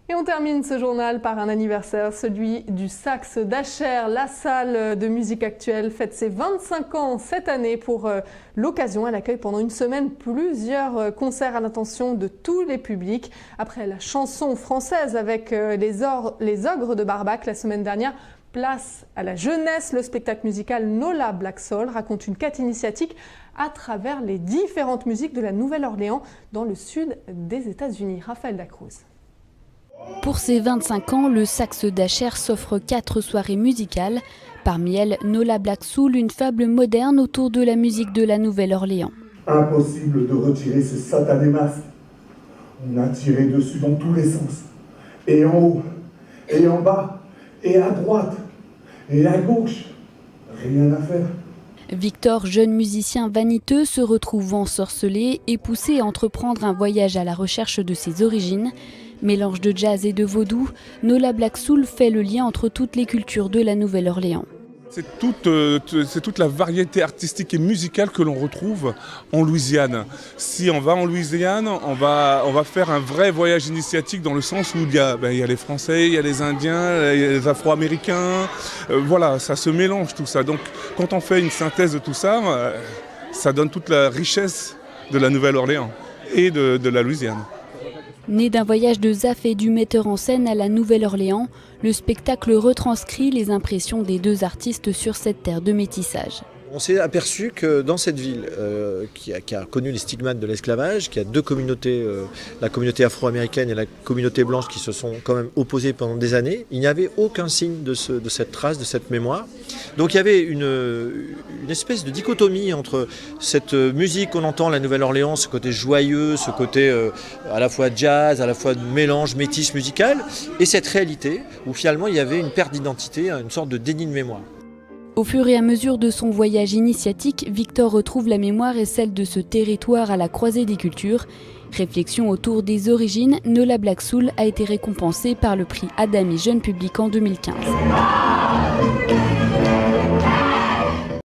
Et on termine ce journal par un anniversaire, celui du Saxe d'Acher. La salle de musique actuelle fête ses 25 ans cette année. Pour l'occasion, elle accueille pendant une semaine plusieurs concerts à l'intention de tous les publics. Après la chanson française avec les Ogres de Barbac la semaine dernière, place à la jeunesse. Le spectacle musical Nola Black Soul raconte une quête initiatique à travers les différentes musiques de la Nouvelle-Orléans dans le sud des États-Unis. Raphaël Dacruz. Pour ses 25 ans, le Saxe d'Acher s'offre 4 soirées musicales. Parmi elles, Nola Black Soul, une fable moderne autour de la musique de la Nouvelle-Orléans. Impossible de retirer ce satané masque. On a tiré dessus dans tous les sens. Et en haut, et en bas, et à droite, et à gauche. Rien à faire. Victor, jeune musicien vaniteux, se retrouve ensorcelé et poussé à entreprendre un voyage à la recherche de ses origines. Mélange de jazz et de vaudou, Nola Black Soul fait le lien entre toutes les cultures de la Nouvelle-Orléans. C'est toute la variété artistique et musicale que l'on retrouve en Louisiane. Si on va en Louisiane, on va faire un vrai voyage initiatique dans le sens où il y a les Français, il y a les Indiens, il y a les Afro-Américains. Voilà, ça se mélange tout ça. Donc quand on fait une synthèse de tout ça, ça donne toute la richesse de la Nouvelle-Orléans et de la Louisiane. Né d'un voyage de Zaf et du metteur en scène à la Nouvelle-Orléans, le spectacle retranscrit les impressions des deux artistes sur cette terre de métissage. On s'est aperçu que dans cette ville qui a connu les stigmates de l'esclavage, qui a deux communautés, la communauté afro-américaine et la communauté blanche qui se sont quand même opposées pendant des années, il n'y avait aucun signe de cette trace, de cette mémoire. Donc il y avait une espèce de dichotomie entre cette musique qu'on entend, la Nouvelle-Orléans, ce côté joyeux, ce côté à la fois jazz, à la fois mélange métis musical, et cette réalité où finalement il y avait une perte d'identité, une sorte de déni de mémoire. Au fur et à mesure de son voyage initiatique, Victor retrouve la mémoire et celle de ce territoire à la croisée des cultures. Réflexion autour des origines, Nola Black Soul a été récompensée par le prix Adami Jeune Public en 2015.